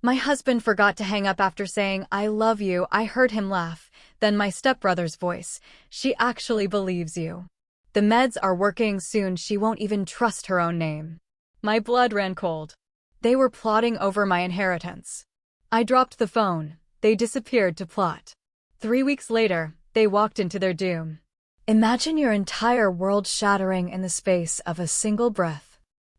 My husband forgot to hang up after saying, "I love you." I heard him laugh. Then my stepbrother's voice. "She actually believes you. The meds are working soon. She won't even trust her own name." My blood ran cold. They were plotting over my inheritance. I dropped the phone. They disappeared to plot. 3 weeks later, they walked into their doom. Imagine your entire world shattering in the space of a single breath.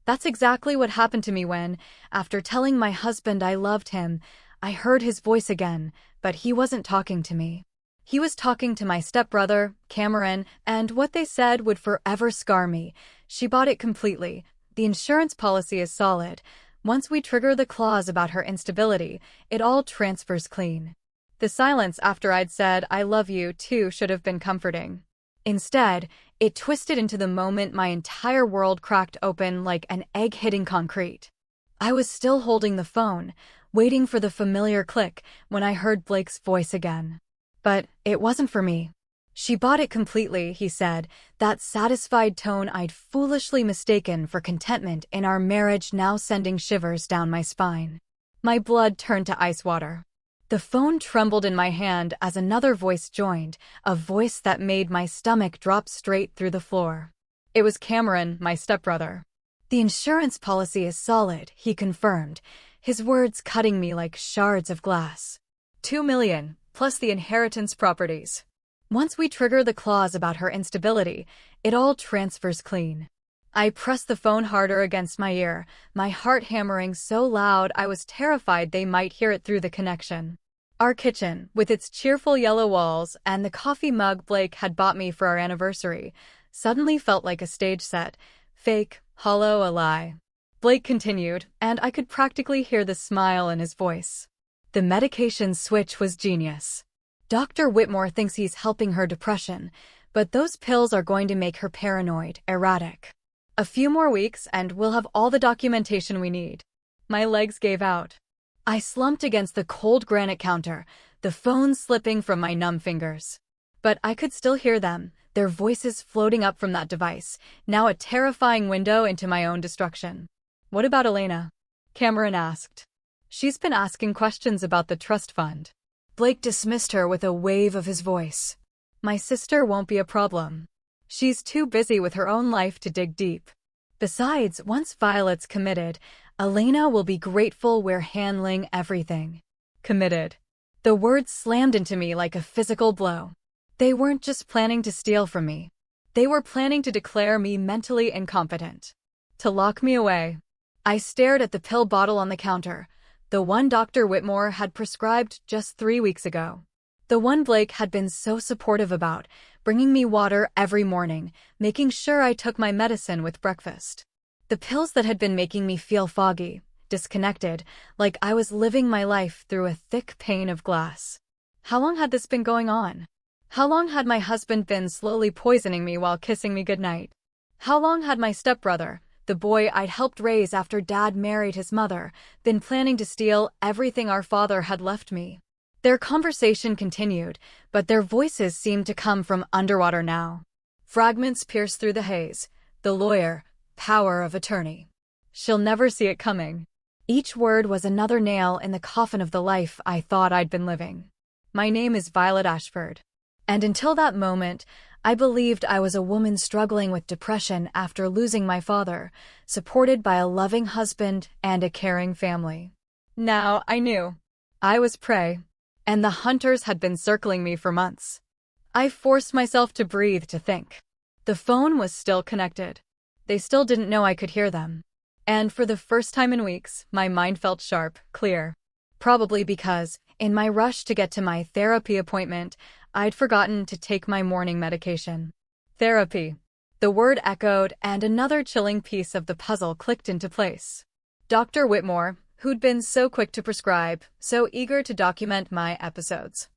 That's exactly what happened to me when, after telling my husband I loved him, I heard his voice again, but he wasn't talking to me. He was talking to my stepbrother, Cameron, and what they said would forever scar me. "She bought it completely. The insurance policy is solid. Once we trigger the clause about her instability, it all transfers clean." The silence after I'd said "I love you too" should have been comforting. Instead, it twisted into the moment my entire world cracked open like an egg hitting concrete. I was still holding the phone, waiting for the familiar click, when I heard Blake's voice again. But it wasn't for me. "She bought it completely," he said, that satisfied tone I'd foolishly mistaken for contentment in our marriage now sending shivers down my spine. My blood turned to ice water. The phone trembled in my hand as another voice joined, a voice that made my stomach drop straight through the floor. It was Cameron, my stepbrother. "The insurance policy is solid," he confirmed, his words cutting me like shards of glass. $2 million, plus the inheritance properties. Once we trigger the clause about her instability, it all transfers clean. I pressed the phone harder against my ear, my heart hammering so loud I was terrified they might hear it through the connection. Our kitchen, with its cheerful yellow walls and the coffee mug Blake had bought me for our anniversary, suddenly felt like a stage set, fake, hollow, a lie. Blake continued, and I could practically hear the smile in his voice. "The medication switch was genius. Dr. Whitmore thinks he's helping her depression, but those pills are going to make her paranoid, erratic. A few more weeks and we'll have all the documentation we need." My legs gave out. I slumped against the cold granite counter, the phone slipping from my numb fingers. But I could still hear them, their voices floating up from that device, now a terrifying window into my own destruction. "What about Elena?" Cameron asked. "She's been asking questions about the trust fund." Blake dismissed her with a wave of his voice. "My sister won't be a problem. She's too busy with her own life to dig deep. Besides, once Violet's committed, Elena will be grateful we're handling everything." Committed. The words slammed into me like a physical blow. They weren't just planning to steal from me. They were planning to declare me mentally incompetent. To lock me away. I stared at the pill bottle on the counter, the one Dr. Whitmore had prescribed just 3 weeks ago. The one Blake had been so supportive about, bringing me water every morning, making sure I took my medicine with breakfast. The pills that had been making me feel foggy, disconnected, like I was living my life through a thick pane of glass. How long had this been going on? How long had my husband been slowly poisoning me while kissing me goodnight? How long had my stepbrother, the boy I'd helped raise after Dad married his mother, been planning to steal everything our father had left me? Their conversation continued, but their voices seemed to come from underwater now. Fragments pierced through the haze. "The lawyer, power of attorney. She'll never see it coming." Each word was another nail in the coffin of the life I thought I'd been living. My name is Violet Ashford. And until that moment, I believed I was a woman struggling with depression after losing my father, supported by a loving husband and a caring family. Now I knew. I was prey. And the hunters had been circling me for months. I forced myself to breathe, to think. The phone was still connected. They still didn't know I could hear them. And for the first time in weeks, my mind felt sharp, clear. Probably because, in my rush to get to my therapy appointment, I'd forgotten to take my morning medication. Therapy. The word echoed, and another chilling piece of the puzzle clicked into place. Dr. Whitmore, who'd been so quick to prescribe, so eager to document my episodes.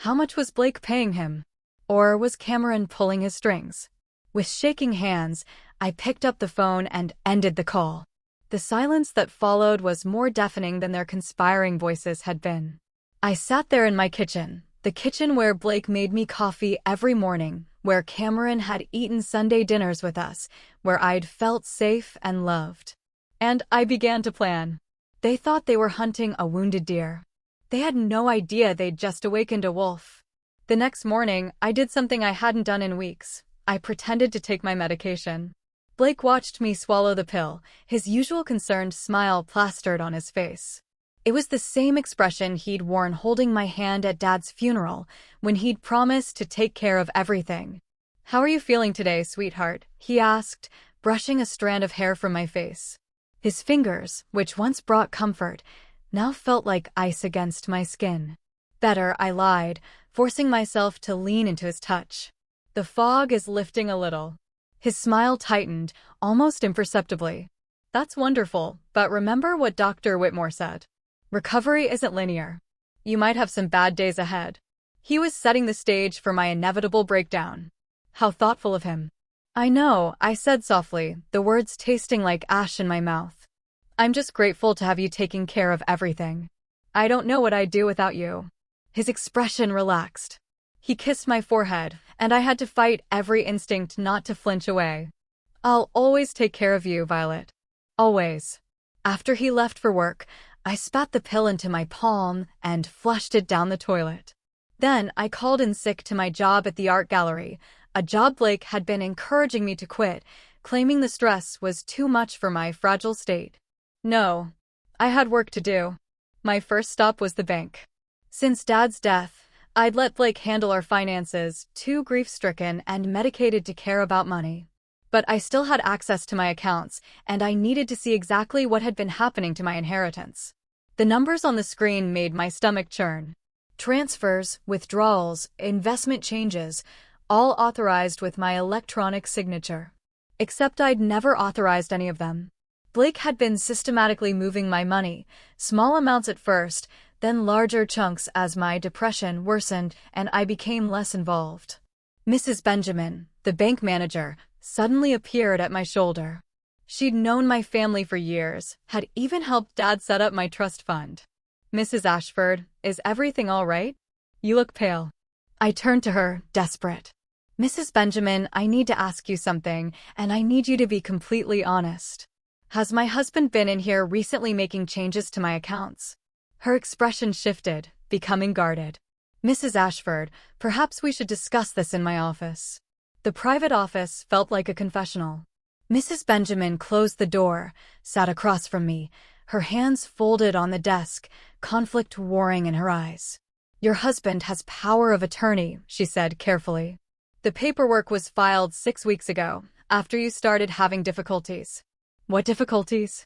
How much was Blake paying him? Or was Cameron pulling his strings? With shaking hands, I picked up the phone and ended the call. The silence that followed was more deafening than their conspiring voices had been. I sat there in my kitchen, the kitchen where Blake made me coffee every morning, where Cameron had eaten Sunday dinners with us, where I'd felt safe and loved. And I began to plan. They thought they were hunting a wounded deer. They had no idea they'd just awakened a wolf. The next morning, I did something I hadn't done in weeks. I pretended to take my medication. Blake watched me swallow the pill, his usual concerned smile plastered on his face. It was the same expression he'd worn holding my hand at Dad's funeral, when he'd promised to take care of everything. "How are you feeling today, sweetheart?" he asked, brushing a strand of hair from my face. His fingers, which once brought comfort, now felt like ice against my skin. "Better," I lied, forcing myself to lean into his touch. "The fog is lifting a little." His smile tightened, almost imperceptibly. "That's wonderful, but remember what Dr. Whitmore said. Recovery isn't linear. You might have some bad days ahead." He was setting the stage for my inevitable breakdown. How thoughtful of him. "I know," I said softly, the words tasting like ash in my mouth. "I'm just grateful to have you taking care of everything. I don't know what I'd do without you." His expression relaxed. He kissed my forehead, and I had to fight every instinct not to flinch away. "I'll always take care of you, Violet. Always." After he left for work, I spat the pill into my palm and flushed it down the toilet. Then I called in sick to my job at the art gallery, a job Blake had been encouraging me to quit, claiming the stress was too much for my fragile state. No, I had work to do. My first stop was the bank. Since Dad's death, I'd let Blake handle our finances, too grief-stricken and medicated to care about money. But I still had access to my accounts, and I needed to see exactly what had been happening to my inheritance. The numbers on the screen made my stomach churn. Transfers, withdrawals, investment changes, all authorized with my electronic signature. Except I'd never authorized any of them. Blake had been systematically moving my money, small amounts at first, then larger chunks as my depression worsened and I became less involved. Mrs. Benjamin, the bank manager, suddenly appeared at my shoulder. She'd known my family for years, had even helped Dad set up my trust fund. "Mrs. Ashford, is everything all right? You look pale." I turned to her, desperate. "Mrs. Benjamin, I need to ask you something, and I need you to be completely honest. Has my husband been in here recently making changes to my accounts?" Her expression shifted, becoming guarded. "Mrs. Ashford, perhaps we should discuss this in my office." The private office felt like a confessional. Mrs. Benjamin closed the door, sat across from me, her hands folded on the desk, conflict warring in her eyes. "Your husband has power of attorney," she said carefully. "The paperwork was filed 6 weeks ago, after you started having difficulties." "What difficulties?"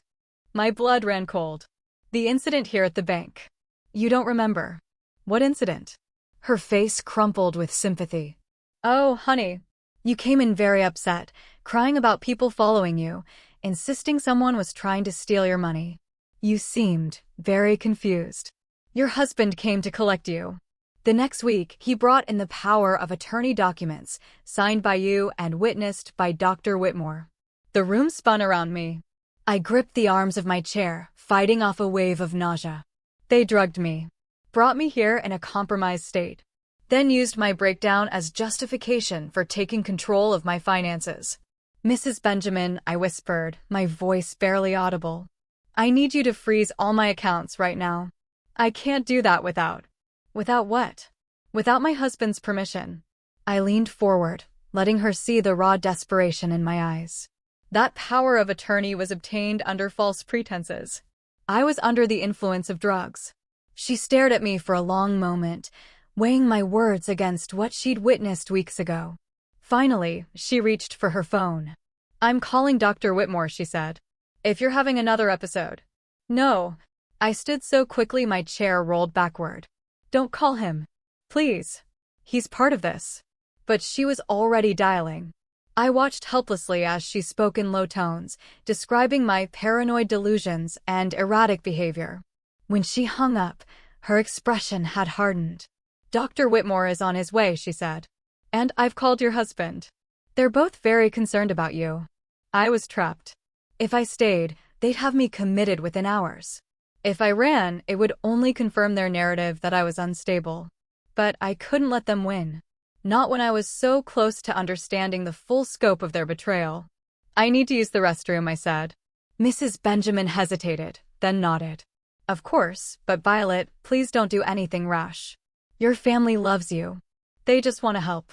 My blood ran cold. "The incident here at the bank." "You don't remember?" "What incident?" Her face crumpled with sympathy. "Oh, honey. You came in very upset, crying about people following you, insisting someone was trying to steal your money. You seemed very confused. Your husband came to collect you. The next week, he brought in the power of attorney documents, signed by you and witnessed by Dr. Whitmore." The room spun around me. I gripped the arms of my chair, fighting off a wave of nausea. "They drugged me, brought me here in a compromised state, then used my breakdown as justification for taking control of my finances." "Mrs. Benjamin," I whispered, my voice barely audible. "I need you to freeze all my accounts right now. I can't do that without." "Without what?" "Without my husband's permission." I leaned forward, letting her see the raw desperation in my eyes. That power of attorney was obtained under false pretenses. I was under the influence of drugs. She stared at me for a long moment, weighing my words against what she'd witnessed weeks ago. Finally, she reached for her phone. "I'm calling Dr. Whitmore," she said. "If you're having another episode." "No." I stood so quickly my chair rolled backward. "Don't call him. Please. He's part of this." But she was already dialing. I watched helplessly as she spoke in low tones, describing my paranoid delusions and erratic behavior. When she hung up, her expression had hardened. "Dr. Whitmore is on his way," she said. "And I've called your husband. They're both very concerned about you." I was trapped. If I stayed, they'd have me committed within hours. If I ran, it would only confirm their narrative that I was unstable. But I couldn't let them win. Not when I was so close to understanding the full scope of their betrayal. "I need to use the restroom," I said. Mrs. Benjamin hesitated, then nodded. Of course, but Violet, please don't do anything rash. Your family loves you. They just want to help.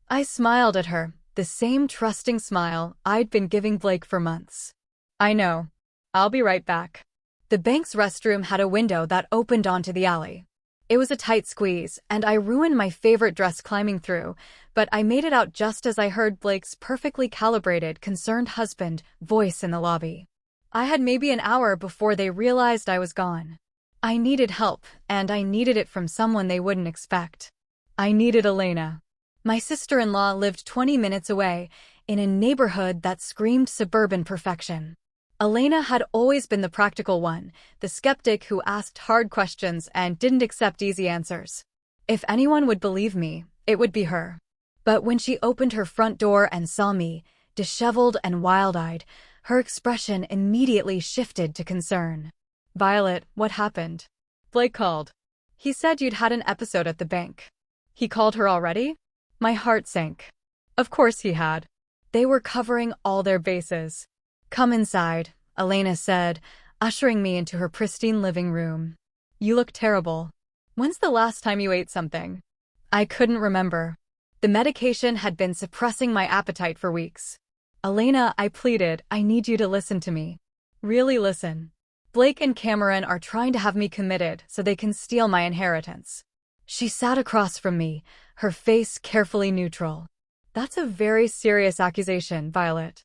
I smiled at her, the same trusting smile I'd been giving Blake for months. I know. I'll be right back. The bank's restroom had a window that opened onto the alley. It was a tight squeeze, and I ruined my favorite dress climbing through, but I made it out just as I heard Blake's perfectly calibrated, concerned husband voice in the lobby. I had maybe an hour before they realized I was gone. I needed help, and I needed it from someone they wouldn't expect. I needed Elena. My sister-in-law lived 20 minutes away, in a neighborhood that screamed suburban perfection. Elena had always been the practical one, the skeptic who asked hard questions and didn't accept easy answers. If anyone would believe me, it would be her. But when she opened her front door and saw me, disheveled and wild-eyed, her expression immediately shifted to concern. Violet, what happened? Blake called. He said you'd had an episode at the bank. He called her already? My heart sank. Of course he had. They were covering all their bases. Come inside, Elena said, ushering me into her pristine living room. You look terrible. When's the last time you ate something? I couldn't remember. The medication had been suppressing my appetite for weeks. Elena, I pleaded, I need you to listen to me. Really listen. Blake and Cameron are trying to have me committed so they can steal my inheritance. She sat across from me, her face carefully neutral. That's a very serious accusation, Violet.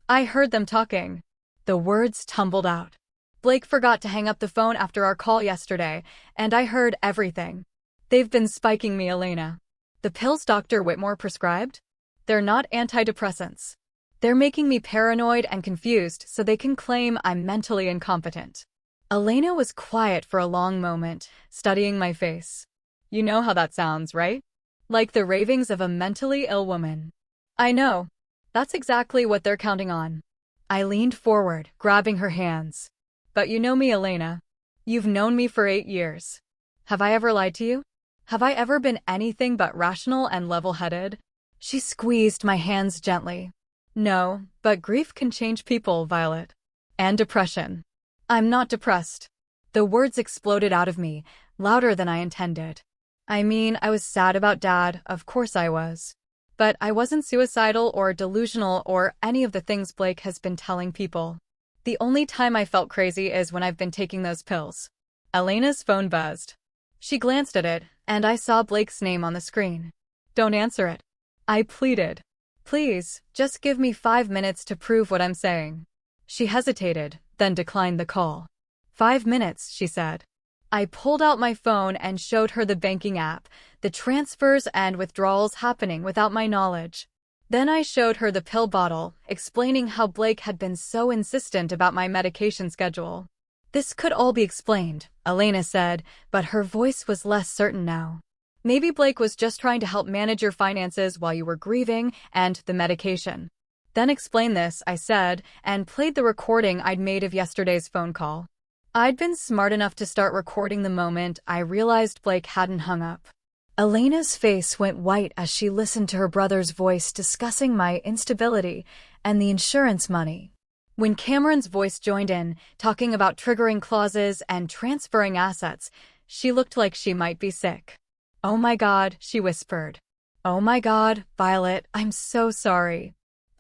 I heard them talking. The words tumbled out. Blake forgot to hang up the phone after our call yesterday, and I heard everything. They've been spiking me, Elena. The pills Dr. Whitmore prescribed? They're not antidepressants. They're making me paranoid and confused so they can claim I'm mentally incompetent. Elena was quiet for a long moment, studying my face. You know how that sounds, right? Like the ravings of a mentally ill woman. I know. That's exactly what they're counting on. I leaned forward, grabbing her hands. But you know me, Elena. You've known me for 8 years. Have I ever lied to you? Have I ever been anything but rational and level-headed? She squeezed my hands gently. No, but grief can change people, Violet. And depression. I'm not depressed. The words exploded out of me, louder than I intended. I mean, I was sad about Dad, of course I was. But I wasn't suicidal or delusional or any of the things Blake has been telling people. The only time I felt crazy is when I've been taking those pills. Elena's phone buzzed. She glanced at it, and I saw Blake's name on the screen. Don't answer it. I pleaded. Please, just give me 5 minutes to prove what I'm saying. She hesitated, then declined the call. 5 minutes, she said. I pulled out my phone and showed her the banking app, the transfers and withdrawals happening without my knowledge. Then I showed her the pill bottle, explaining how Blake had been so insistent about my medication schedule. This could all be explained, Elena said, but her voice was less certain now. Maybe Blake was just trying to help manage your finances while you were grieving and the medication. Then explain this, I said, and played the recording I'd made of yesterday's phone call. I'd been smart enough to start recording the moment I realized Blake hadn't hung up. Elena's face went white as she listened to her brother's voice discussing my instability and the insurance money. When Cameron's voice joined in, talking about triggering clauses and transferring assets, she looked like she might be sick. Oh my God, she whispered. Oh my God, Violet, I'm so sorry.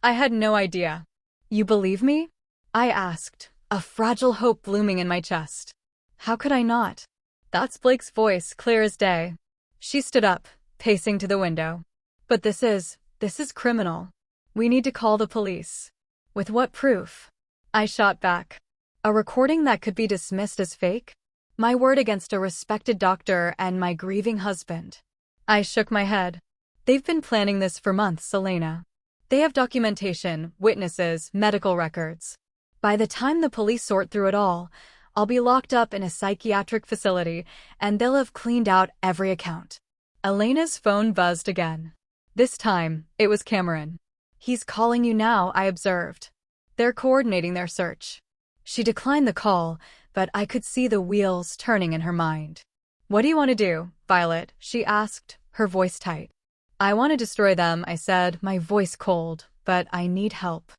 I had no idea. You believe me? I asked, a fragile hope blooming in my chest. How could I not? That's Blake's voice, clear as day. She stood up, pacing to the window. But this is criminal. We need to call the police. With what proof? I shot back. A recording that could be dismissed as fake? My word against a respected doctor and my grieving husband. I shook my head. They've been planning this for months, Elena. They have documentation, witnesses, medical records. By the time the police sort through it all, I'll be locked up in a psychiatric facility, and they'll have cleaned out every account. Elena's phone buzzed again. This time, it was Cameron. He's calling you now, I observed. They're coordinating their search. She declined the call, but I could see the wheels turning in her mind. What do you want to do, Violet? She asked, her voice tight. I want to destroy them, I said, my voice cold, but I need help.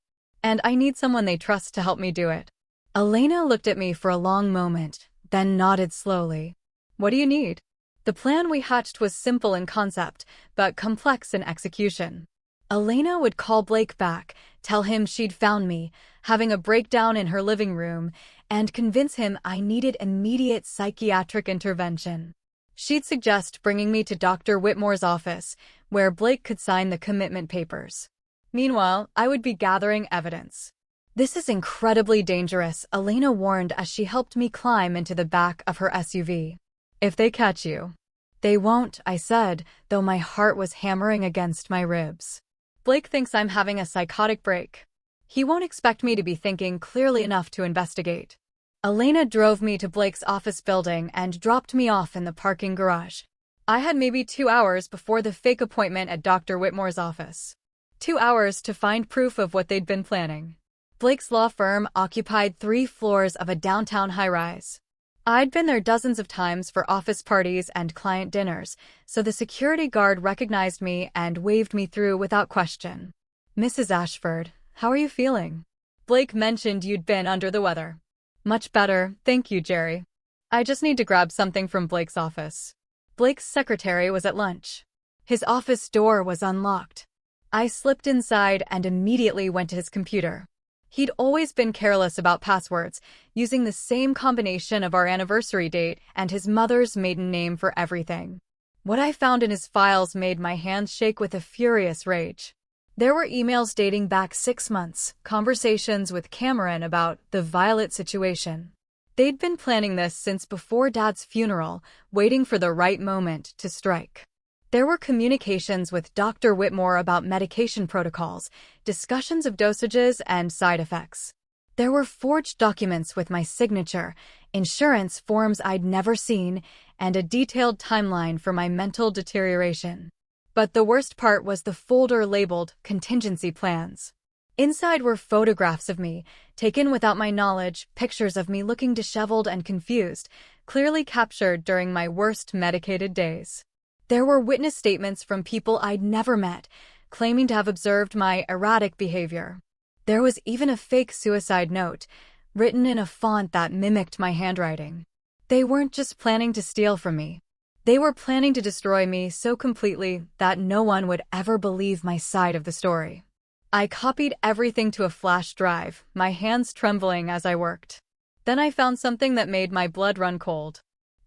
And I need someone they trust to help me do it. Elena looked at me for a long moment, then nodded slowly. What do you need? The plan we hatched was simple in concept, but complex in execution. Elena would call Blake back, tell him she'd found me, having a breakdown in her living room, and convince him I needed immediate psychiatric intervention. She'd suggest bringing me to Dr. Whitmore's office, where Blake could sign the commitment papers. Meanwhile, I would be gathering evidence. This is incredibly dangerous, Elena warned as she helped me climb into the back of her SUV. If they catch you. They won't, I said, though my heart was hammering against my ribs. Blake thinks I'm having a psychotic break. He won't expect me to be thinking clearly enough to investigate. Elena drove me to Blake's office building and dropped me off in the parking garage. I had maybe 2 hours before the fake appointment at Dr. Whitmore's office. 2 hours to find proof of what they'd been planning. Blake's law firm occupied 3 floors of a downtown high-rise. I'd been there dozens of times for office parties and client dinners, so the security guard recognized me and waved me through without question. Mrs. Ashford, how are you feeling? Blake mentioned you'd been under the weather. Much better, thank you, Jerry. I just need to grab something from Blake's office. Blake's secretary was at lunch. His office door was unlocked. I slipped inside and immediately went to his computer. He'd always been careless about passwords, using the same combination of our anniversary date and his mother's maiden name for everything. What I found in his files made my hands shake with a furious rage. There were emails dating back 6 months, conversations with Cameron about the Violet situation. They'd been planning this since before Dad's funeral, waiting for the right moment to strike. There were communications with Dr. Whitmore about medication protocols, discussions of dosages and side effects. There were forged documents with my signature, insurance forms I'd never seen, and a detailed timeline for my mental deterioration. But the worst part was the folder labeled contingency plans. Inside were photographs of me, taken without my knowledge, pictures of me looking disheveled and confused, clearly captured during my worst medicated days. There were witness statements from people I'd never met, claiming to have observed my erratic behavior. There was even a fake suicide note, written in a font that mimicked my handwriting. They weren't just planning to steal from me. They were planning to destroy me so completely that no one would ever believe my side of the story. I copied everything to a flash drive, my hands trembling as I worked. Then I found something that made my blood run cold.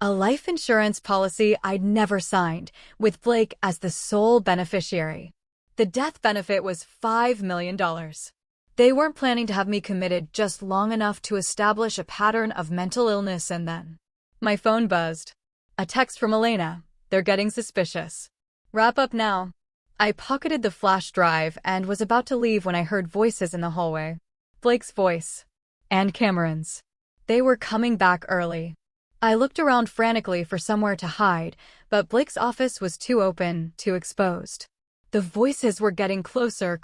A life insurance policy I'd never signed, with Blake as the sole beneficiary. The death benefit was $5 million. They weren't planning to have me committed just long enough to establish a pattern of mental illness and then. My phone buzzed. A text from Elena. They're getting suspicious. Wrap up now. I pocketed the flash drive and was about to leave when I heard voices in the hallway. Blake's voice. And Cameron's. They were coming back early. I looked around frantically for somewhere to hide, but Blake's office was too open, too exposed. The voices were getting closer.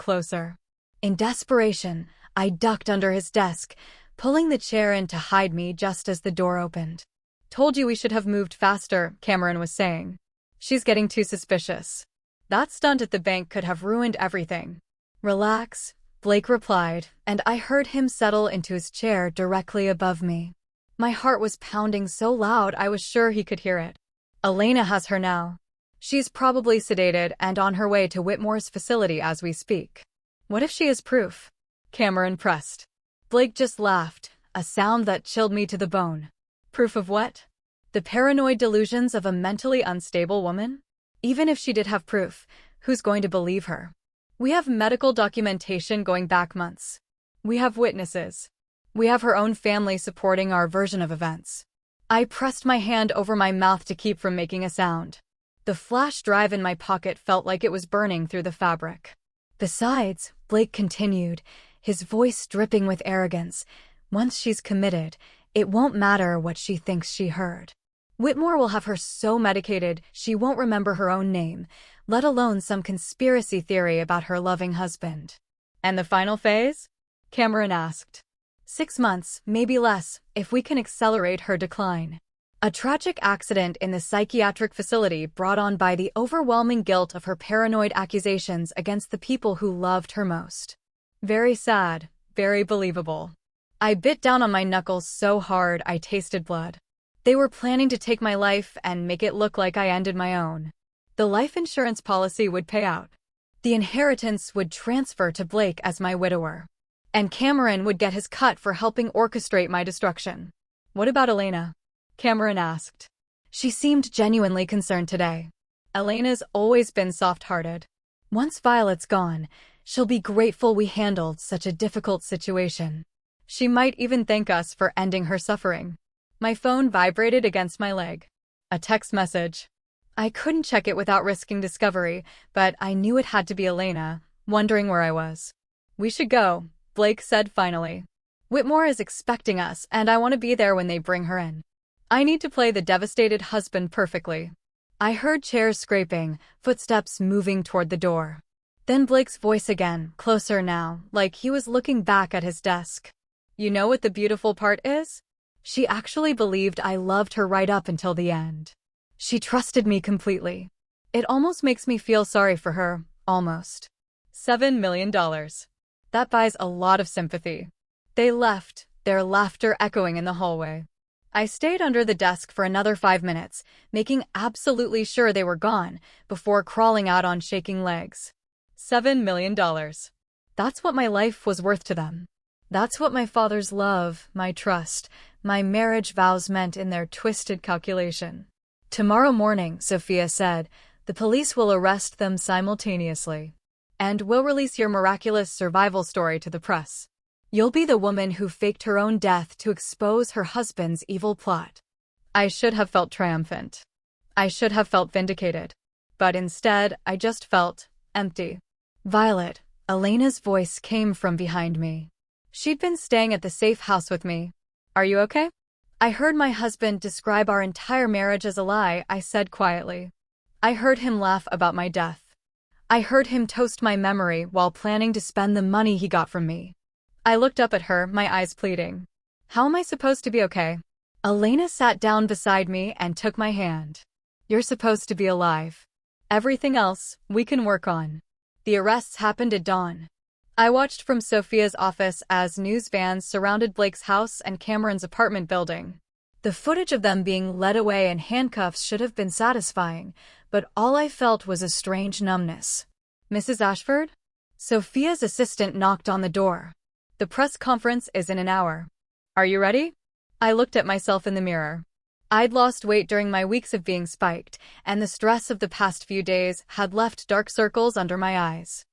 In desperation, I ducked under his desk, pulling the chair in to hide me just as the door opened. Told you we should have moved faster, Cameron was saying. She's getting too suspicious. That stunt at the bank could have ruined everything. Relax, Blake replied, and I heard him settle into his chair directly above me. My heart was pounding so loud I was sure he could hear it. Elena has her now. She's probably sedated and on her way to Whitmore's facility as we speak. What if she is proof? Cameron pressed. Blake just laughed, a sound that chilled me to the bone. Proof of what? The paranoid delusions of a mentally unstable woman? Even if she did have proof, who's going to believe her? We have medical documentation going back months. We have witnesses. We have her own family supporting our version of events. I pressed my hand over my mouth to keep from making a sound. The flash drive in my pocket felt like it was burning through the fabric. Besides, Blake continued, his voice dripping with arrogance, once she's committed, it won't matter what she thinks she heard. Whitmore will have her so medicated she won't remember her own name, let alone some conspiracy theory about her loving husband. And the final phase? Cameron asked. 6 months, maybe less, if we can accelerate her decline. A tragic accident in the psychiatric facility brought on by the overwhelming guilt of her paranoid accusations against the people who loved her most. Very sad, very believable. I bit down on my knuckles so hard I tasted blood. They were planning to take my life and make it look like I ended my own. The life insurance policy would pay out. The inheritance would transfer to Blake as my widower. And Cameron would get his cut for helping orchestrate my destruction. What about Elena? Cameron asked. She seemed genuinely concerned today. Elena's always been soft-hearted. Once Violet's gone, she'll be grateful we handled such a difficult situation. She might even thank us for ending her suffering. My phone vibrated against my leg. A text message. I couldn't check it without risking discovery, but I knew it had to be Elena, wondering where I was. We should go, Blake said finally. Whitmore is expecting us, and I want to be there when they bring her in. I need to play the devastated husband perfectly. I heard chairs scraping, footsteps moving toward the door. Then Blake's voice again, closer now, like he was looking back at his desk. You know what the beautiful part is? She actually believed I loved her right up until the end. She trusted me completely. It almost makes me feel sorry for her, almost. $7 million. That buys a lot of sympathy. They left, their laughter echoing in the hallway. I stayed under the desk for another 5 minutes, making absolutely sure they were gone, before crawling out on shaking legs. $7 million. That's what my life was worth to them. That's what my father's love, my trust, my marriage vows meant in their twisted calculation. Tomorrow morning, Sophia said, the police will arrest them simultaneously. And we'll release your miraculous survival story to the press. You'll be the woman who faked her own death to expose her husband's evil plot. I should have felt triumphant. I should have felt vindicated. But instead, I just felt empty. Violet, Elena's voice came from behind me. She'd been staying at the safe house with me. Are you okay? I heard my husband describe our entire marriage as a lie, I said quietly. I heard him laugh about my death. I heard him toast my memory while planning to spend the money he got from me. I looked up at her, my eyes pleading. How am I supposed to be okay? Elena sat down beside me and took my hand. You're supposed to be alive. Everything else, we can work on. The arrests happened at dawn. I watched from Sophia's office as news vans surrounded Blake's house and Cameron's apartment building. The footage of them being led away in handcuffs should have been satisfying, but all I felt was a strange numbness. Mrs. Ashford? Sophia's assistant knocked on the door. The press conference is in an hour. Are you ready? I looked at myself in the mirror. I'd lost weight during my weeks of being spiked, and the stress of the past few days had left dark circles under my eyes.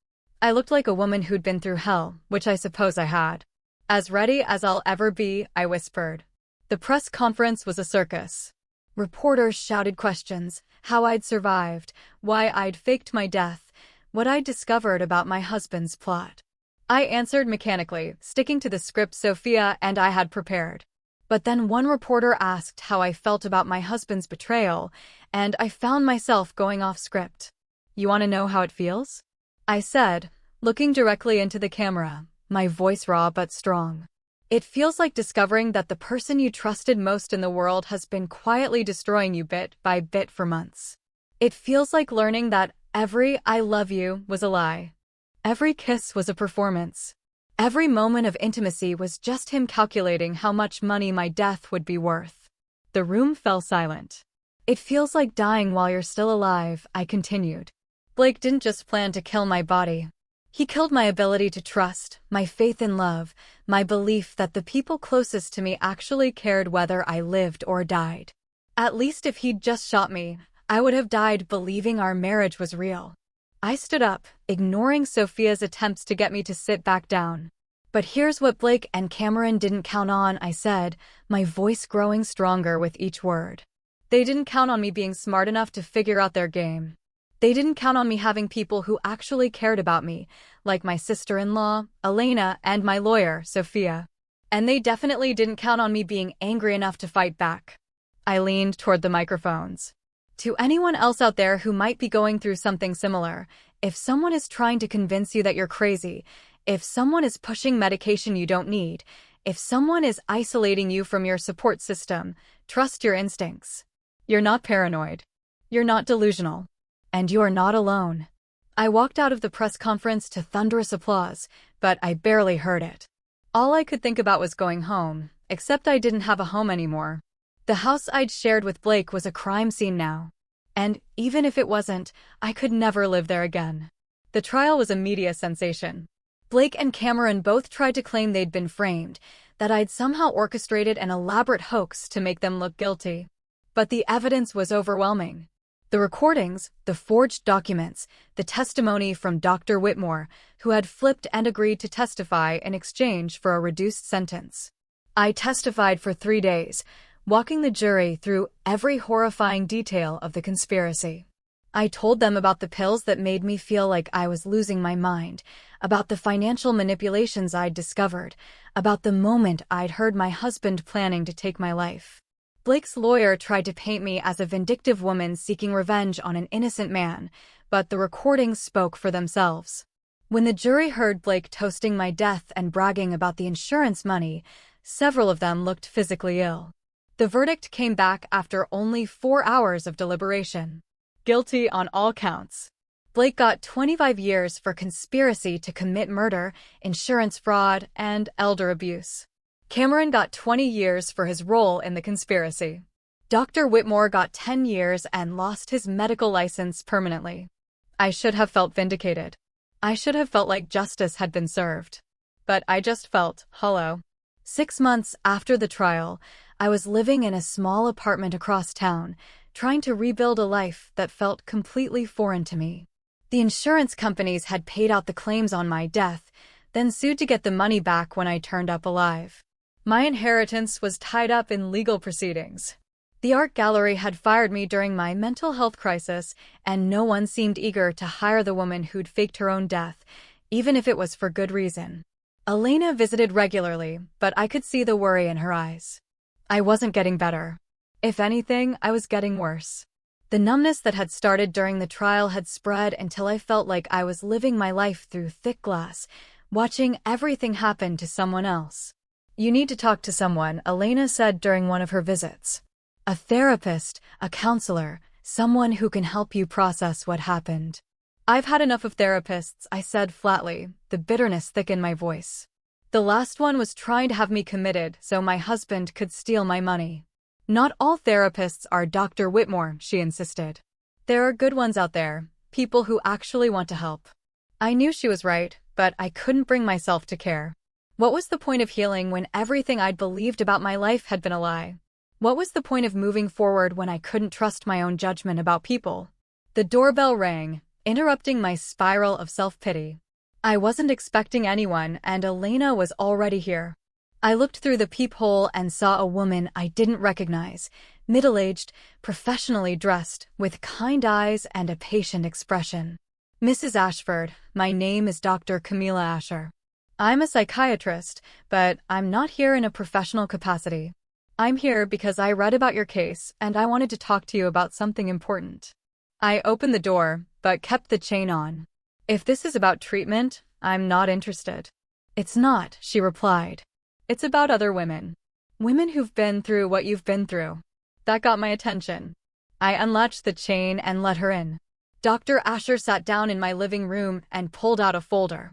I looked like a woman who'd been through hell, which I suppose I had. As ready as I'll ever be, I whispered. The press conference was a circus. Reporters shouted questions, how I'd survived, why I'd faked my death, what I'd discovered about my husband's plot. I answered mechanically, sticking to the script Sophia and I had prepared. But then one reporter asked how I felt about my husband's betrayal, and I found myself going off script. You want to know how it feels? I said, looking directly into the camera, my voice raw but strong. It feels like discovering that the person you trusted most in the world has been quietly destroying you bit by bit for months. It feels like learning that every "I love you" was a lie. Every kiss was a performance. Every moment of intimacy was just him calculating how much money my death would be worth. The room fell silent. It feels like dying while you're still alive, I continued. Blake didn't just plan to kill my body. He killed my ability to trust, my faith in love, my belief that the people closest to me actually cared whether I lived or died. At least if he'd just shot me, I would have died believing our marriage was real. I stood up, ignoring Sophia's attempts to get me to sit back down. But here's what Blake and Cameron didn't count on, I said, my voice growing stronger with each word. They didn't count on me being smart enough to figure out their game. They didn't count on me having people who actually cared about me, like my sister-in-law, Elena, and my lawyer, Sophia. And they definitely didn't count on me being angry enough to fight back. I leaned toward the microphones. To anyone else out there who might be going through something similar, if someone is trying to convince you that you're crazy, if someone is pushing medication you don't need, if someone is isolating you from your support system, trust your instincts. You're not paranoid. You're not delusional. And you are not alone. I walked out of the press conference to thunderous applause, but I barely heard it. All I could think about was going home, except I didn't have a home anymore. The house I'd shared with Blake was a crime scene now. And even if it wasn't, I could never live there again. The trial was a media sensation. Blake and Cameron both tried to claim they'd been framed, that I'd somehow orchestrated an elaborate hoax to make them look guilty. But the evidence was overwhelming. The recordings, the forged documents, the testimony from Dr. Whitmore, who had flipped and agreed to testify in exchange for a reduced sentence. I testified for 3 days, walking the jury through every horrifying detail of the conspiracy. I told them about the pills that made me feel like I was losing my mind, about the financial manipulations I'd discovered, about the moment I'd heard my husband planning to take my life. Blake's lawyer tried to paint me as a vindictive woman seeking revenge on an innocent man, but the recordings spoke for themselves. When the jury heard Blake toasting my death and bragging about the insurance money, several of them looked physically ill. The verdict came back after only 4 hours of deliberation. Guilty on all counts. Blake got 25 years for conspiracy to commit murder, insurance fraud, and elder abuse. Cameron got 20 years for his role in the conspiracy. Dr. Whitmore got 10 years and lost his medical license permanently. I should have felt vindicated. I should have felt like justice had been served. But I just felt hollow. 6 months after the trial, I was living in a small apartment across town, trying to rebuild a life that felt completely foreign to me. The insurance companies had paid out the claims on my death, then sued to get the money back when I turned up alive. My inheritance was tied up in legal proceedings. The art gallery had fired me during my mental health crisis, and no one seemed eager to hire the woman who'd faked her own death, even if it was for good reason. Elena visited regularly, but I could see the worry in her eyes. I wasn't getting better. If anything, I was getting worse. The numbness that had started during the trial had spread until I felt like I was living my life through thick glass, watching everything happen to someone else. You need to talk to someone, Elena said during one of her visits. A therapist, a counselor, someone who can help you process what happened. I've had enough of therapists, I said flatly, the bitterness thick in my voice. The last one was trying to have me committed so my husband could steal my money. Not all therapists are Dr. Whitmore, she insisted. There are good ones out there, people who actually want to help. I knew she was right, but I couldn't bring myself to care. What was the point of healing when everything I'd believed about my life had been a lie? What was the point of moving forward when I couldn't trust my own judgment about people? The doorbell rang, interrupting my spiral of self-pity. I wasn't expecting anyone, and Elena was already here. I looked through the peephole and saw a woman I didn't recognize, middle-aged, professionally dressed, with kind eyes and a patient expression. Mrs. Ashford, my name is Dr. Camilla Asher. I'm a psychiatrist, but I'm not here in a professional capacity. I'm here because I read about your case and I wanted to talk to you about something important. I opened the door, but kept the chain on. If this is about treatment, I'm not interested. It's not, she replied. It's about other women. Women who've been through what you've been through. That got my attention. I unlatched the chain and let her in. Dr. Asher sat down in my living room and pulled out a folder.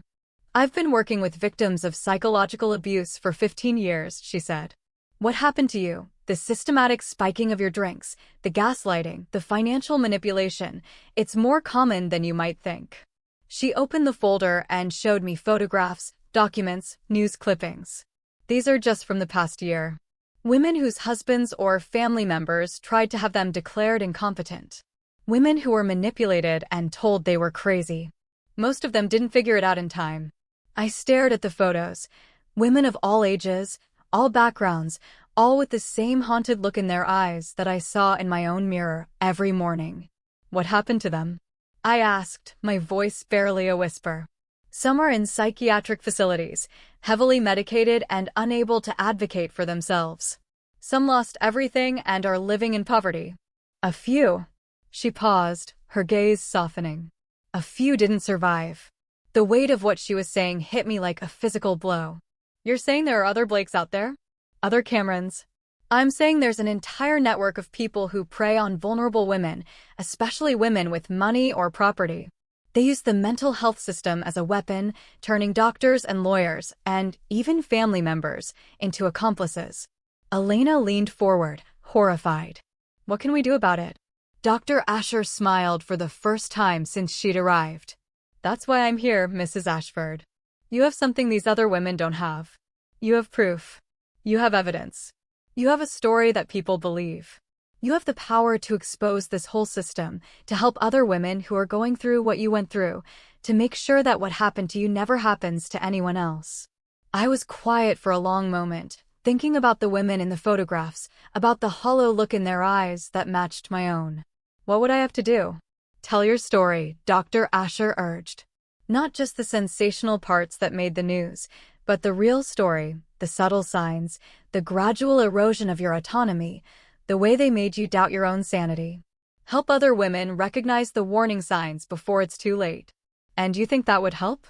I've been working with victims of psychological abuse for 15 years, she said. What happened to you? The systematic spiking of your drinks, the gaslighting, the financial manipulation. It's more common than you might think. She opened the folder and showed me photographs, documents, news clippings. These are just from the past year. Women whose husbands or family members tried to have them declared incompetent. Women who were manipulated and told they were crazy. Most of them didn't figure it out in time. I stared at the photos. Women of all ages, all backgrounds, all with the same haunted look in their eyes that I saw in my own mirror every morning. What happened to them? I asked, my voice barely a whisper. Some are in psychiatric facilities, heavily medicated and unable to advocate for themselves. Some lost everything and are living in poverty. A few. She paused, her gaze softening. A few didn't survive. The weight of what she was saying hit me like a physical blow. You're saying there are other Blakes out there? Other Camerons? I'm saying there's an entire network of people who prey on vulnerable women, especially women with money or property. They used the mental health system as a weapon, turning doctors and lawyers, and even family members, into accomplices. Elena leaned forward, horrified. What can we do about it? Dr. Asher smiled for the first time since she'd arrived. That's why I'm here, Mrs. Ashford. You have something these other women don't have. You have proof. You have evidence. You have a story that people believe. You have the power to expose this whole system, to help other women who are going through what you went through, to make sure that what happened to you never happens to anyone else. I was quiet for a long moment, thinking about the women in the photographs, about the hollow look in their eyes that matched my own. What would I have to do? Tell your story, Dr. Asher urged. Not just the sensational parts that made the news, but the real story, the subtle signs, the gradual erosion of your autonomy, the way they made you doubt your own sanity. Help other women recognize the warning signs before it's too late. And you think that would help?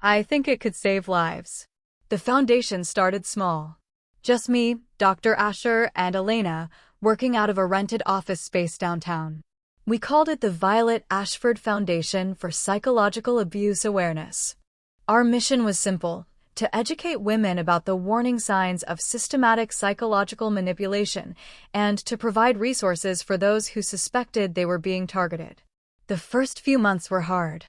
I think it could save lives. The foundation started small. Just me, Dr. Asher, and Elena, working out of a rented office space downtown. We called it the Violet Ashford Foundation for Psychological Abuse Awareness. Our mission was simple: to educate women about the warning signs of systematic psychological manipulation and to provide resources for those who suspected they were being targeted. The first few months were hard.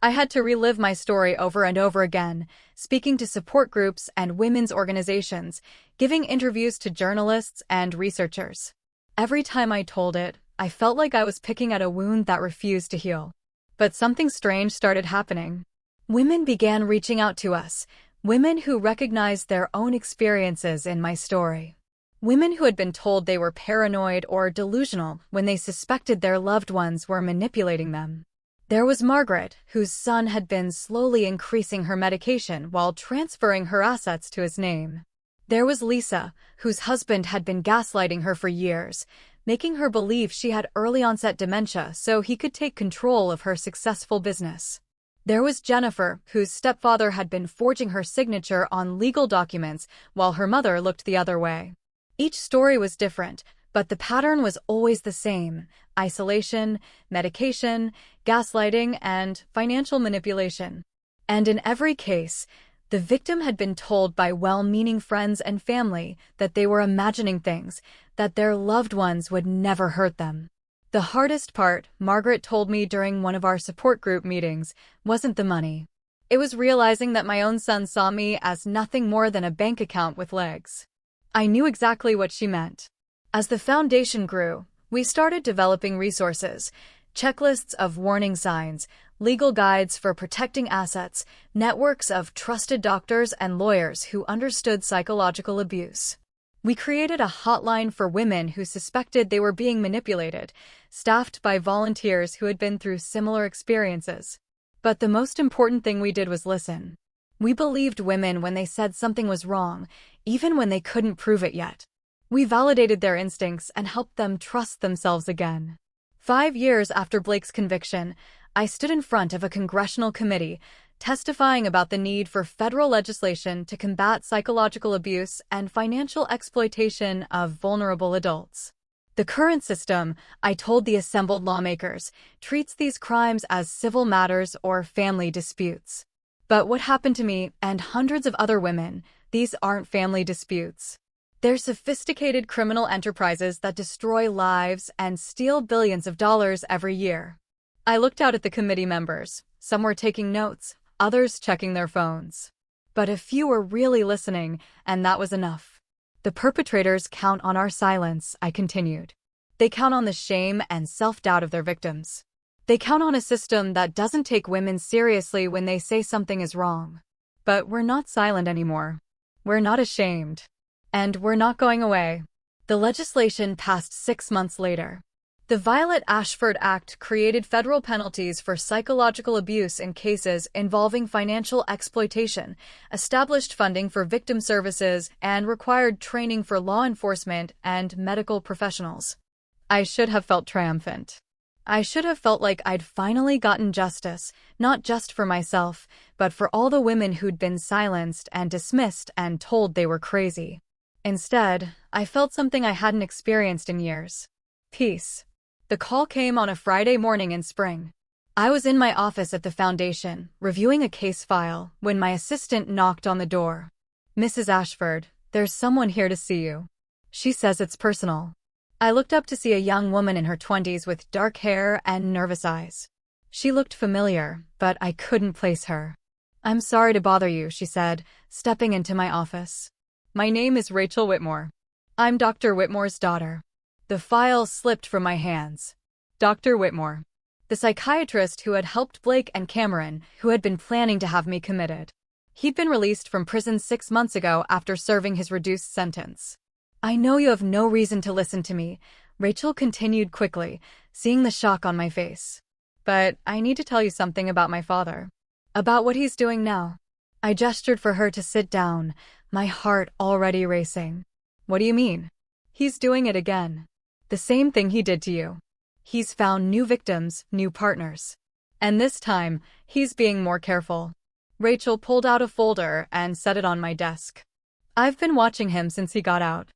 I had to relive my story over and over again, speaking to support groups and women's organizations, giving interviews to journalists and researchers. Every time I told it, I felt like I was picking at a wound that refused to heal. But something strange started happening. Women began reaching out to us, women who recognized their own experiences in my story. Women who had been told they were paranoid or delusional when they suspected their loved ones were manipulating them. There was Margaret, whose son had been slowly increasing her medication while transferring her assets to his name. There was Lisa, whose husband had been gaslighting her for years, making her believe she had early-onset dementia so he could take control of her successful business. There was Jennifer, whose stepfather had been forging her signature on legal documents while her mother looked the other way. Each story was different, but the pattern was always the same: isolation, medication, gaslighting, and financial manipulation. And in every case, the victim had been told by well-meaning friends and family that they were imagining things, that their loved ones would never hurt them. The hardest part, Margaret told me during one of our support group meetings, wasn't the money. It was realizing that my own son saw me as nothing more than a bank account with legs. I knew exactly what she meant. As the foundation grew, we started developing resources, checklists of warning signs, legal guides for protecting assets, networks of trusted doctors and lawyers who understood psychological abuse. We created a hotline for women who suspected they were being manipulated, staffed by volunteers who had been through similar experiences. But the most important thing we did was listen. We believed women when they said something was wrong, even when they couldn't prove it yet. We validated their instincts and helped them trust themselves again. 5 years after Blake's conviction, I stood in front of a congressional committee, testifying about the need for federal legislation to combat psychological abuse and financial exploitation of vulnerable adults. The current system, I told the assembled lawmakers, treats these crimes as civil matters or family disputes. But what happened to me and hundreds of other women, these aren't family disputes. They're sophisticated criminal enterprises that destroy lives and steal billions of dollars every year. I looked out at the committee members. Some were taking notes, others checking their phones. But a few were really listening, and that was enough. The perpetrators count on our silence, I continued. They count on the shame and self-doubt of their victims. They count on a system that doesn't take women seriously when they say something is wrong. But we're not silent anymore. We're not ashamed. And we're not going away. The legislation passed 6 months later. The Violet Ashford Act created federal penalties for psychological abuse in cases involving financial exploitation, established funding for victim services, and required training for law enforcement and medical professionals. I should have felt triumphant. I should have felt like I'd finally gotten justice, not just for myself, but for all the women who'd been silenced and dismissed and told they were crazy. Instead, I felt something I hadn't experienced in years. Peace. The call came on a Friday morning in spring. I was in my office at the foundation, reviewing a case file, when my assistant knocked on the door. "Mrs. Ashford, there's someone here to see you. She says it's personal." I looked up to see a young woman in her 20s with dark hair and nervous eyes. She looked familiar, but I couldn't place her. "I'm sorry to bother you," she said, stepping into my office. "My name is Rachel Whitmore. I'm Dr. Whitmore's daughter." The file slipped from my hands. Dr. Whitmore, the psychiatrist who had helped Blake and Cameron, who had been planning to have me committed. He'd been released from prison 6 months ago after serving his reduced sentence. "I know you have no reason to listen to me," Rachel continued quickly, seeing the shock on my face. "But I need to tell you something about my father. About what he's doing now." I gestured for her to sit down, my heart already racing. "What do you mean?" "He's doing it again. The same thing he did to you. He's found new victims, new partners. And this time, he's being more careful." Rachel pulled out a folder and set it on my desk. "I've been watching him since he got out.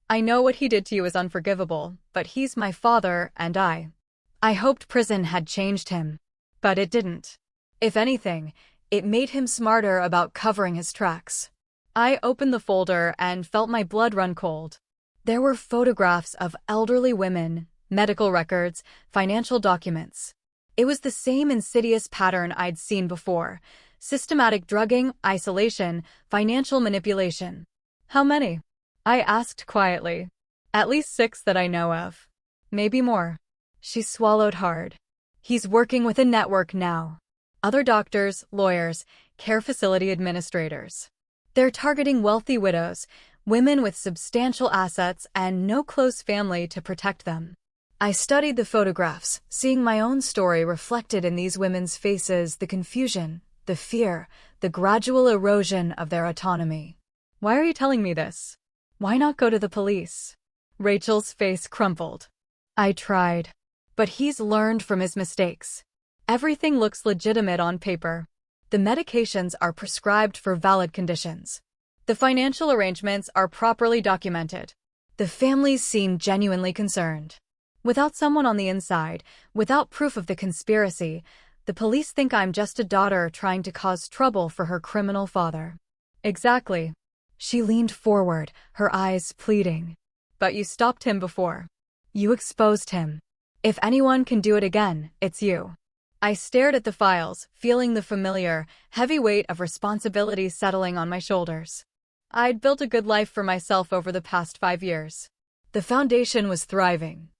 I know what he did to you is unforgivable, but he's my father and I hoped prison had changed him. But it didn't. If anything, it made him smarter about covering his tracks." I opened the folder and felt my blood run cold. There were photographs of elderly women, medical records, financial documents. It was the same insidious pattern I'd seen before: systematic drugging, isolation, financial manipulation. "How many?" I asked quietly. "At least 6 that I know of. Maybe more." She swallowed hard. "He's working with a network now. Other doctors, lawyers, care facility administrators. They're targeting wealthy widows, women with substantial assets and no close family to protect them." I studied the photographs, seeing my own story reflected in these women's faces: the confusion, the fear, the gradual erosion of their autonomy. "Why are you telling me this? Why not go to the police?" Rachel's face crumpled. "I tried. But he's learned from his mistakes. Everything looks legitimate on paper. The medications are prescribed for valid conditions. The financial arrangements are properly documented. The families seem genuinely concerned. Without someone on the inside, without proof of the conspiracy, the police think I'm just a daughter trying to cause trouble for her criminal father." "Exactly." She leaned forward, her eyes pleading. "But you stopped him before. You exposed him. If anyone can do it again, it's you." I stared at the files, feeling the familiar, heavy weight of responsibility settling on my shoulders. I'd built a good life for myself over the past 5 years. The foundation was thriving.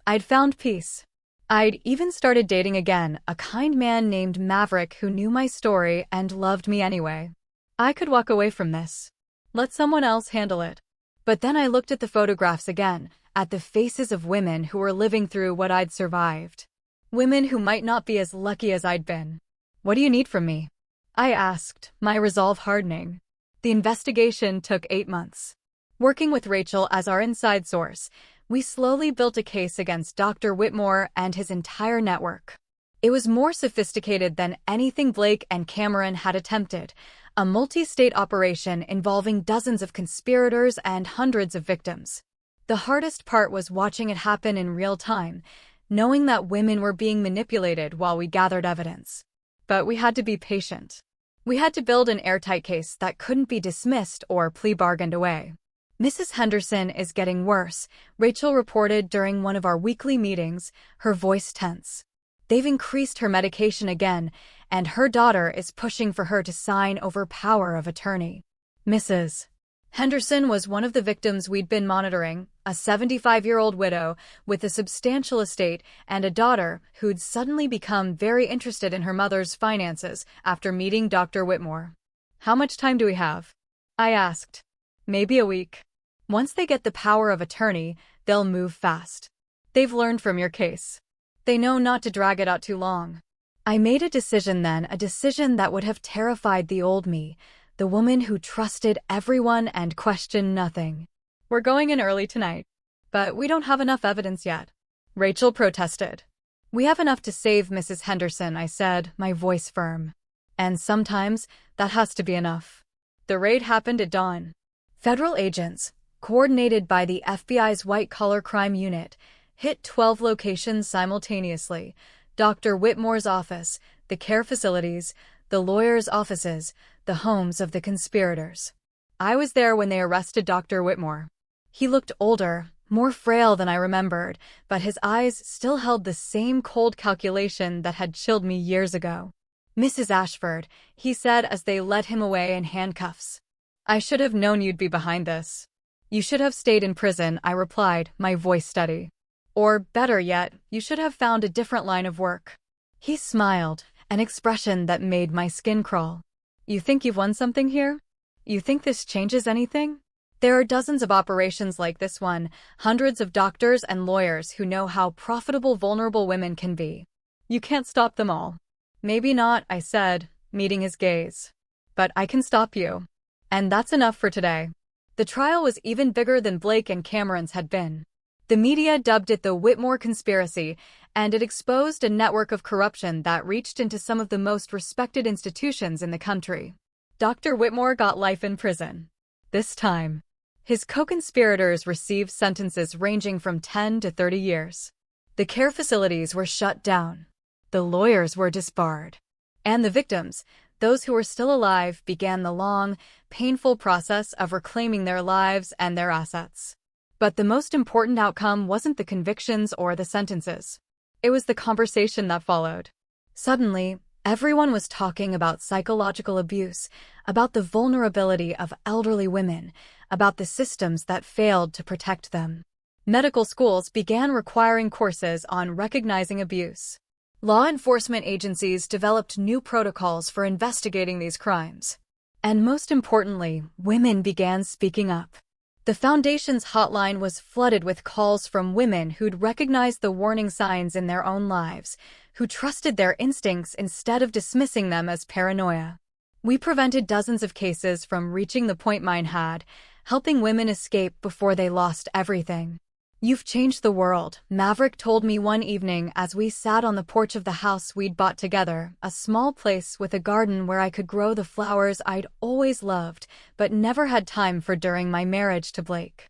I'd found peace. I'd even started dating again, a kind man named Maverick who knew my story and loved me anyway. I could walk away from this. Let someone else handle it. But then I looked at the photographs again, at the faces of women who were living through what I'd survived. Women who might not be as lucky as I'd been. "What do you need from me?" I asked, my resolve hardening. The investigation took 8 months. Working with Rachel as our inside source, we slowly built a case against Dr. Whitmore and his entire network. It was more sophisticated than anything Blake and Cameron had attempted, a multi-state operation involving dozens of conspirators and hundreds of victims. The hardest part was watching it happen in real time, knowing that women were being manipulated while we gathered evidence. But we had to be patient. We had to build an airtight case that couldn't be dismissed or plea bargained away. "Mrs. Henderson is getting worse," Rachel reported during one of our weekly meetings, her voice tense. "They've increased her medication again, and her daughter is pushing for her to sign over power of attorney." Mrs. Henderson was one of the victims we'd been monitoring, a 75-year-old widow with a substantial estate and a daughter who'd suddenly become very interested in her mother's finances after meeting Dr. Whitmore. "How much time do we have?" I asked. "Maybe a week. Once they get the power of attorney, they'll move fast. They've learned from your case. They know not to drag it out too long." I made a decision then, a decision that would have terrified the old me, the woman who trusted everyone and questioned nothing. "We're going in early tonight. But we don't have enough evidence yet," Rachel protested. "We have enough to save Mrs. Henderson," I said, my voice firm. "And sometimes that has to be enough." The raid happened at dawn. Federal agents, coordinated by the FBI's white-collar crime unit, hit 12 locations simultaneously, Dr. Whitmore's office, the care facilities, the lawyers' offices, the homes of the conspirators. I was there when they arrested Dr. Whitmore. He looked older, more frail than I remembered, but his eyes still held the same cold calculation that had chilled me years ago. "Mrs. Ashford," he said as they led him away in handcuffs. "I should have known you'd be behind this." "You should have stayed in prison," I replied, my voice steady. "Or, better yet, you should have found a different line of work." He smiled, an expression that made my skin crawl. "You think you've won something here? You think this changes anything? There are dozens of operations like this one, hundreds of doctors and lawyers who know how profitable vulnerable women can be. You can't stop them all." "Maybe not," I said, meeting his gaze. "But I can stop you. And that's enough for today." The trial was even bigger than Blake and Cameron's had been. The media dubbed it the Whitmore conspiracy, and it exposed a network of corruption that reached into some of the most respected institutions in the country. Dr. Whitmore got life in prison. This time, his co-conspirators received sentences ranging from 10 to 30 years. The care facilities were shut down. The lawyers were disbarred. And the victims, those who were still alive, began the long, painful process of reclaiming their lives and their assets. But the most important outcome wasn't the convictions or the sentences. It was the conversation that followed. Suddenly, everyone was talking about psychological abuse, about the vulnerability of elderly women, about the systems that failed to protect them. Medical schools began requiring courses on recognizing abuse. Law enforcement agencies developed new protocols for investigating these crimes. And most importantly, women began speaking up. The Foundation's hotline was flooded with calls from women who'd recognized the warning signs in their own lives, who trusted their instincts instead of dismissing them as paranoia. We prevented dozens of cases from reaching the point mine had, helping women escape before they lost everything. "You've changed the world," Maverick told me one evening as we sat on the porch of the house we'd bought together, a small place with a garden where I could grow the flowers I'd always loved, but never had time for during my marriage to Blake.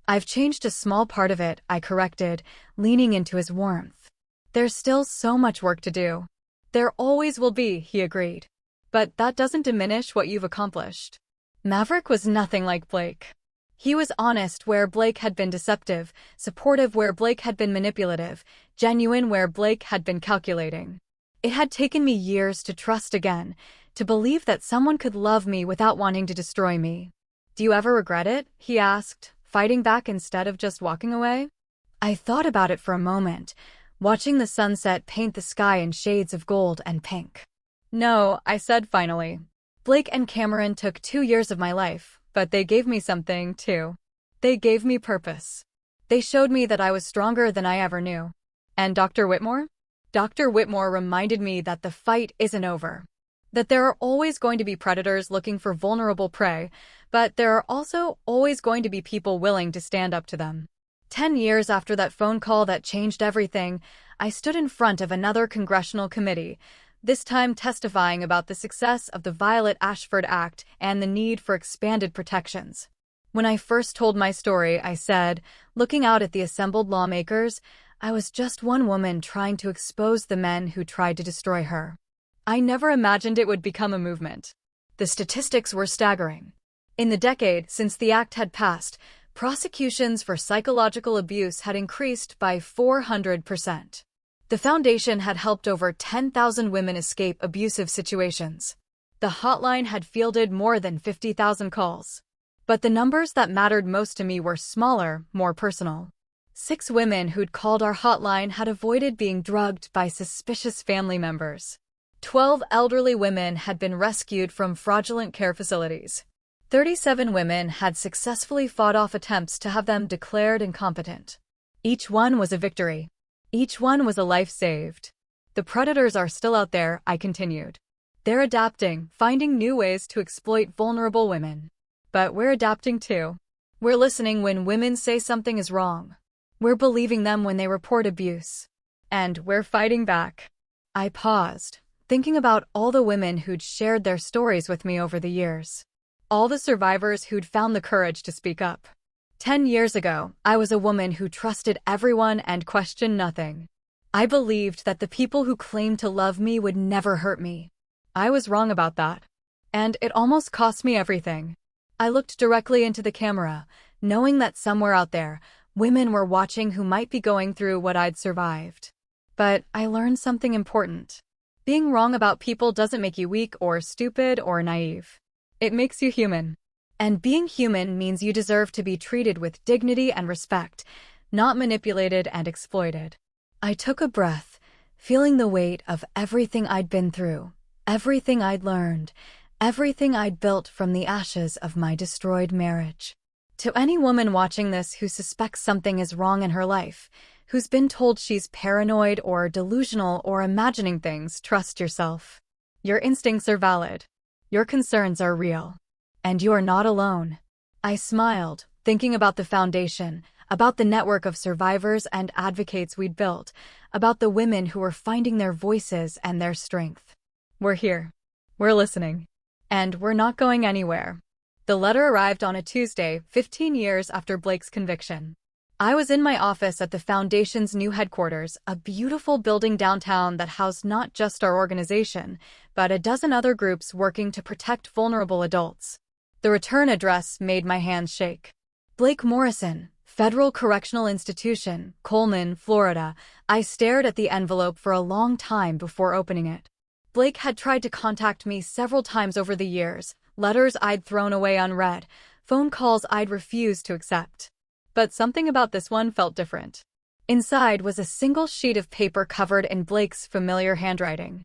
"I've changed a small part of it," I corrected, leaning into his warmth. "There's still so much work to do." "There always will be," he agreed. "But that doesn't diminish what you've accomplished." Maverick was nothing like Blake. He was honest where Blake had been deceptive, supportive where Blake had been manipulative, genuine where Blake had been calculating. It had taken me years to trust again, to believe that someone could love me without wanting to destroy me. "Do you ever regret it?" he asked, fighting back instead of just walking away. I thought about it for a moment, watching the sunset paint the sky in shades of gold and pink. "No," I said finally. "Blake and Cameron took 2 years of my life. But they gave me something, too. They gave me purpose. They showed me that I was stronger than I ever knew." "And Dr. Whitmore?" "Dr. Whitmore reminded me that the fight isn't over. That there are always going to be predators looking for vulnerable prey, but there are also always going to be people willing to stand up to them." 10 years after that phone call that changed everything, I stood in front of another congressional committee, this time testifying about the success of the Violet Ashford Act and the need for expanded protections. When I first told my story, I said, looking out at the assembled lawmakers, I was just one woman trying to expose the men who tried to destroy her. I never imagined it would become a movement. The statistics were staggering. In the decade since the act had passed, prosecutions for psychological abuse had increased by 400%. The Foundation had helped over 10,000 women escape abusive situations. The hotline had fielded more than 50,000 calls. But the numbers that mattered most to me were smaller, more personal. 6 women who'd called our hotline had avoided being drugged by suspicious family members. 12 elderly women had been rescued from fraudulent care facilities. 37 women had successfully fought off attempts to have them declared incompetent. Each one was a victory. Each one was a life saved. The predators are still out there, I continued. They're adapting, finding new ways to exploit vulnerable women. But we're adapting too. We're listening when women say something is wrong. We're believing them when they report abuse. And we're fighting back. I paused, thinking about all the women who'd shared their stories with me over the years. All the survivors who'd found the courage to speak up. 10 years ago, I was a woman who trusted everyone and questioned nothing. I believed that the people who claimed to love me would never hurt me. I was wrong about that. And it almost cost me everything. I looked directly into the camera, knowing that somewhere out there, women were watching who might be going through what I'd survived. But I learned something important. Being wrong about people doesn't make you weak or stupid or naive. It makes you human. And being human means you deserve to be treated with dignity and respect, not manipulated and exploited. I took a breath, feeling the weight of everything I'd been through, everything I'd learned, everything I'd built from the ashes of my destroyed marriage. To any woman watching this who suspects something is wrong in her life, who's been told she's paranoid or delusional or imagining things, trust yourself. Your instincts are valid. Your concerns are real. And you are not alone. I smiled, thinking about the foundation, about the network of survivors and advocates we'd built, about the women who were finding their voices and their strength. We're here. We're listening. And we're not going anywhere. The letter arrived on a Tuesday, 15 years after Blake's conviction. I was in my office at the Foundation's new headquarters, a beautiful building downtown that housed not just our organization, but a dozen other groups working to protect vulnerable adults. The return address made my hands shake. Blake Morrison, Federal Correctional Institution, Coleman, Florida. I stared at the envelope for a long time before opening it. Blake had tried to contact me several times over the years, letters I'd thrown away unread, phone calls I'd refused to accept. But something about this one felt different. Inside was a single sheet of paper covered in Blake's familiar handwriting.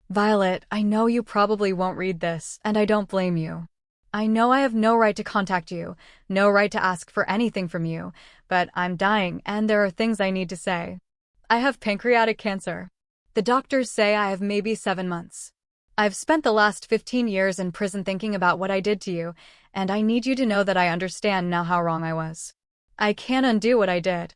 Violet, I know you probably won't read this, and I don't blame you. I know I have no right to contact you, no right to ask for anything from you, but I'm dying and there are things I need to say. I have pancreatic cancer. The doctors say I have maybe 7 months. I've spent the last 15 years in prison thinking about what I did to you, and I need you to know that I understand now how wrong I was. I can't undo what I did.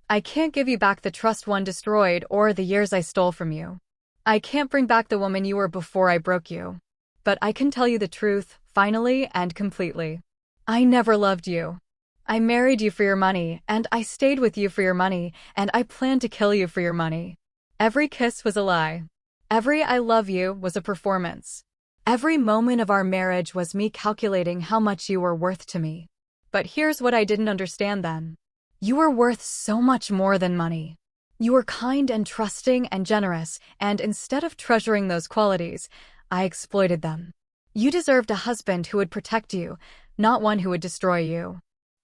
I can't give you back the trust one destroyed or the years I stole from you. I can't bring back the woman you were before I broke you. But I can tell you the truth, finally and completely. I never loved you. I married you for your money, and I stayed with you for your money, and I planned to kill you for your money. Every kiss was a lie. Every I love you was a performance. Every moment of our marriage was me calculating how much you were worth to me. But here's what I didn't understand then. You were worth so much more than money. You were kind and trusting and generous, and instead of treasuring those qualities, I exploited them. You deserved a husband who would protect you, not one who would destroy you.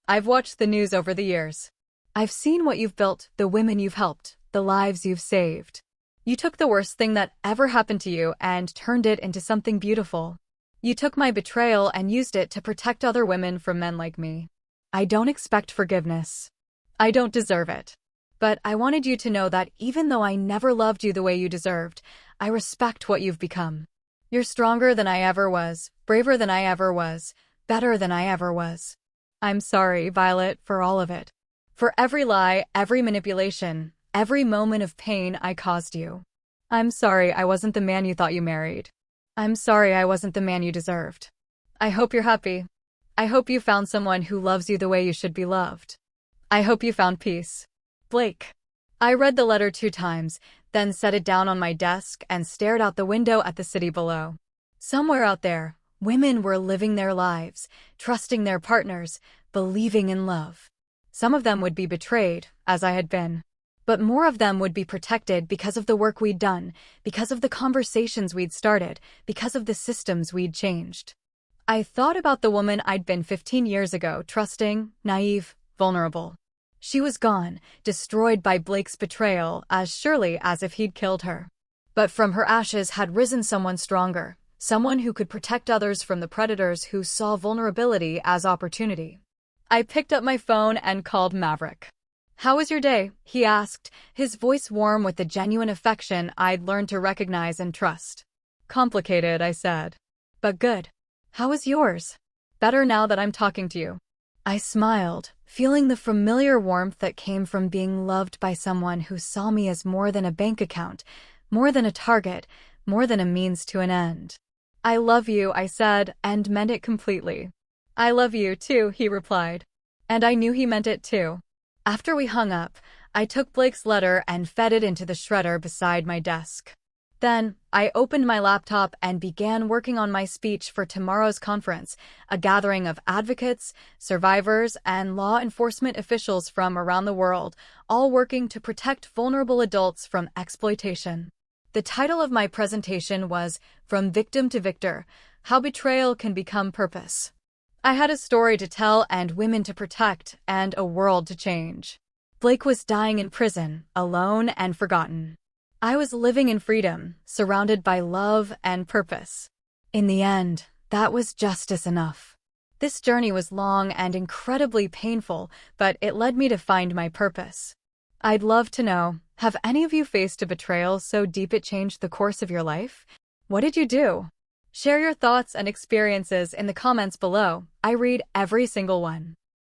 I've watched the news over the years. I've seen what you've built, the women you've helped, the lives you've saved. You took the worst thing that ever happened to you and turned it into something beautiful. You took my betrayal and used it to protect other women from men like me. I don't expect forgiveness. I don't deserve it. But I wanted you to know that even though I never loved you the way you deserved, I respect what you've become. You're stronger than I ever was, braver than I ever was, better than I ever was. I'm sorry, Violet, for all of it. For every lie, every manipulation, every moment of pain I caused you. I'm sorry I wasn't the man you thought you married. I'm sorry I wasn't the man you deserved. I hope you're happy. I hope you found someone who loves you the way you should be loved. I hope you found peace. Blake. I read the letter 2 times, then set it down on my desk and stared out the window at the city below. Somewhere out there, women were living their lives, trusting their partners, believing in love. Some of them would be betrayed, as I had been. But more of them would be protected because of the work we'd done, because of the conversations we'd started, because of the systems we'd changed. I thought about the woman I'd been 15 years ago, trusting, naive, vulnerable. She was gone, destroyed by Blake's betrayal, as surely as if he'd killed her. But from her ashes had risen someone stronger, someone who could protect others from the predators who saw vulnerability as opportunity. I picked up my phone and called Maverick. "How was your day?" he asked, his voice warm with the genuine affection I'd learned to recognize and trust. "Complicated," I said. "But good. How was yours?" "Better now that I'm talking to you." I smiled, feeling the familiar warmth that came from being loved by someone who saw me as more than a bank account, more than a target, more than a means to an end. "I love you," I said, and meant it completely. "I love you too," he replied. And I knew he meant it too. After we hung up, I took Blake's letter and fed it into the shredder beside my desk. Then, I opened my laptop and began working on my speech for tomorrow's conference, a gathering of advocates, survivors, and law enforcement officials from around the world, all working to protect vulnerable adults from exploitation. The title of my presentation was From Victim to Victor: How Betrayal Can Become Purpose. I had a story to tell and women to protect and a world to change. Blake was dying in prison, alone and forgotten. I was living in freedom, surrounded by love and purpose. In the end, that was justice enough. This journey was long and incredibly painful, but it led me to find my purpose. I'd love to know, have any of you faced a betrayal so deep it changed the course of your life? What did you do? Share your thoughts and experiences in the comments below. I read every single one.